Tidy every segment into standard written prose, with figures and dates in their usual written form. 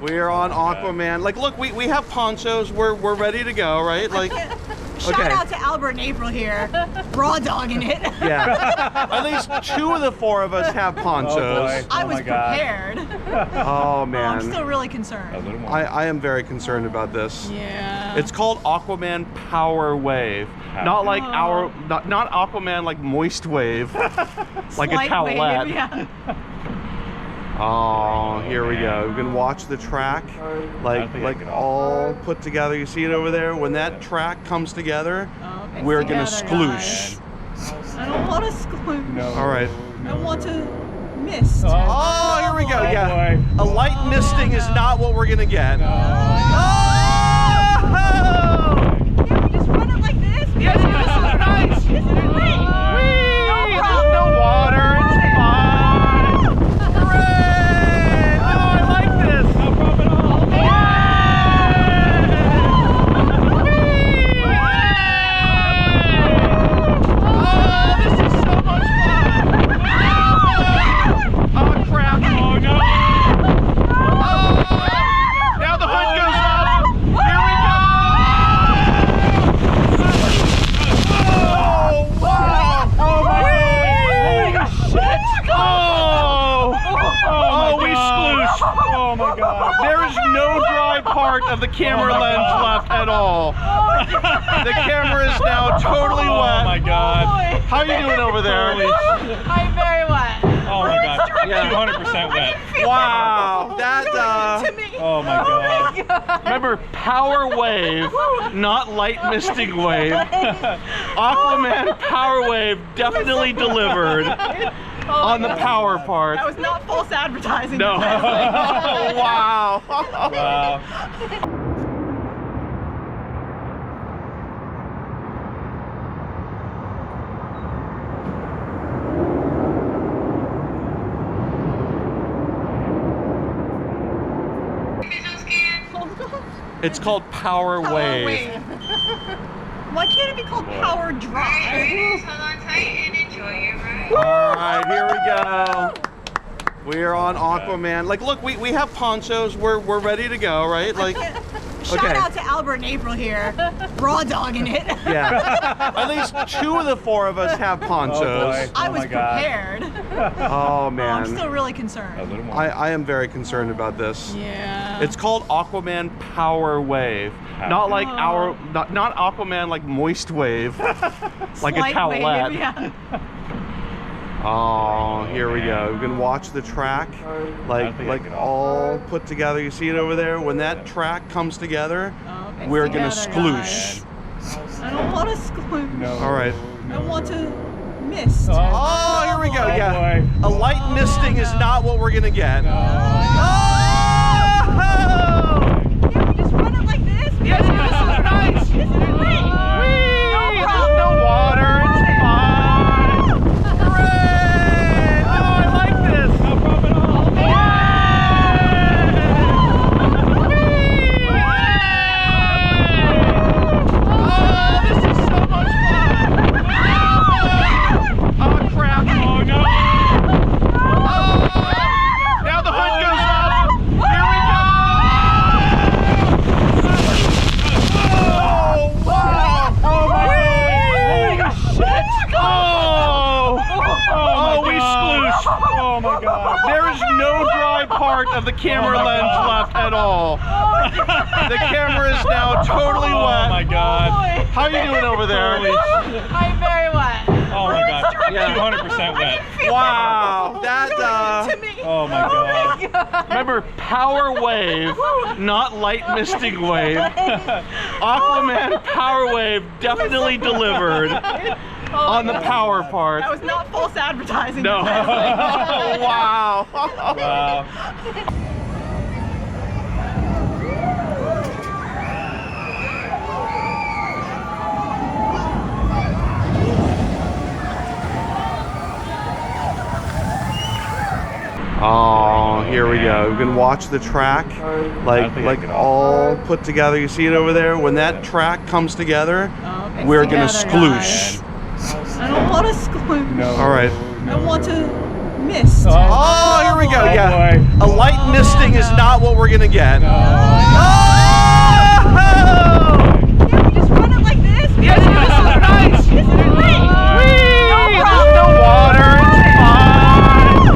We are on Aquaman. Like, look, we have ponchos. We're ready to go, right? Like, Shout out to Albert and April here, raw dogging it. Yeah. At least 2 of the 4 of us have ponchos. Oh boy. I was prepared. Oh man. I'm still really concerned. A little more. I am very concerned about this. Yeah. It's called Aquaman Power Wave. Not like not Aquaman like moist wave. Like Slight a towelette. wave, yeah. Oh, here we go. We can watch the track like all put together. You see it over there? When that track comes together, It's we're gonna together, sploosh. guys. I don't want to sploosh. No. All right. I want to mist. Oh, here we go. Yeah. A light misting is not what we're gonna get. Oh! Can we just run it like this? Yes, this is nice. This is great. Whee! There's no water. It's fine. Hooray! Oh, I like this. No problem at all. Oh, this is so much fun. Oh, crap. Oh no. Oh, now the hood goes up. Here we go. Oh, wow. Oh my Whee! God. Holy shit. Oh, we splooshed. Oh my God. There is no dry part of the camera lens left at all. The camera is now totally wet. Oh my God. How are you doing over there? I'm very wet. Oh my God. Yeah. 200% wet. Wow, that To me. Oh my God. remember, power wave, not light misting wave. Aquaman power wave definitely delivered on the power part. That was not false advertising. No. Oh, wow. Wow. It's called Power Wave. Why can't it be called Power Drive? Hold on tight and enjoy your ride. All right, here we go. We are on Aquaman. Like, look, we have ponchos. We're ready to go, right? Like, Shout out to Albert and April here, raw dogging it. yeah. At least 2 of the 4 of us have ponchos. Oh boy. I Oh was my God. prepared. Oh I'm man. still really A concerned. little more. I am very concerned about this. Yeah. It's called Aquaman Power Wave. Not like not Aquaman like moist wave. Like a Slight towelette. wave, yeah. Oh, here we go. We can watch the track like all put together. You see it over there? When that track comes together, It's we're gonna together, sploosh. guys. I don't want to sploosh. No. All right. I want to mist. Oh, here we go. Oh, Yeah. boy. A light misting is not what we're gonna get. Can we just run it like this? Yes, this is nice. This is great. Whee! There's no water. It's fine. Hooray! Oh, I like this. No problem at all. Oh, this is so much fun. Oh, crap. Oh no. Oh, now the hood goes up. Here we go. Oh, wow. Oh my Whee! God. Holy shit. Oh, we God. splooshed. Oh my God. There is no dry part of the camera lens left at all. The camera is now totally Oh my wet. God. How are you doing over there? Holy shit. I'm very wet. Oh my God. Yeah. 200% wet. Wow, that To me. Oh my God. remember, power wave, not light misting wave. Aquaman power wave definitely delivered on the power part. That was not false advertising. No. Wow. Wow. Oh, here we go. We can watch the track like all put together. You see it over there? When that track comes together, we're gonna together, sploosh. I don't want to sploosh. No. All right. I want to mist. Oh, here we go. Oh, Yeah. boy. A light misting is not what we're gonna get. Can't we just run it like this? Yes, this is nice. This is great. No water. It's fine.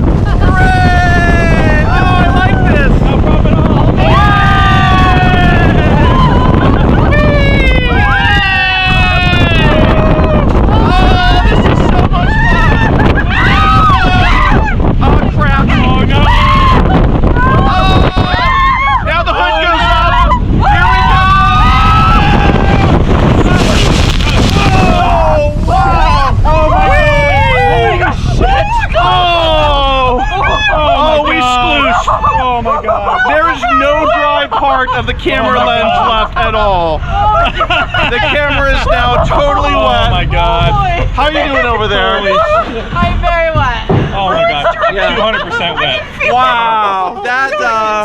Hooray! Oh, I like this. No problem at all. Oh, this is so much fun. Oh, crap. Oh no! Oh, now the hood goes up. Here we go. Oh, wow. Oh my God! Shit. Oh, we God. splooshed. Oh my God! There is no dry part of the camera Oh my lens God. left at all. The camera is now totally Oh wet. my God! How are you doing over there? Holy shit. I'm very wet. Oh my God! Yeah. 200% wet. Wow, that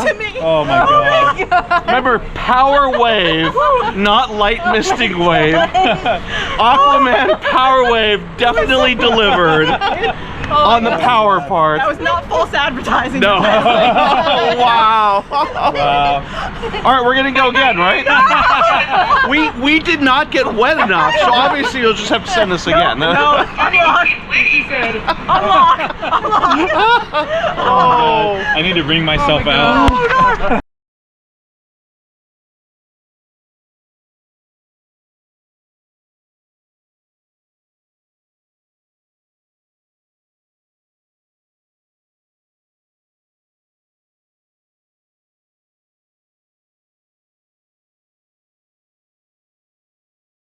To me. Oh my God! remember power wave, not light misting wave. Aquaman power wave definitely delivered on the power part. That was not false advertising. No. Wow. Wow. All right, we're gonna go again, right? We did not get wet enough, so obviously you'll just have to send us again. No, unlock. He said, unlock. Oh. I need to wring myself out. Oh, no.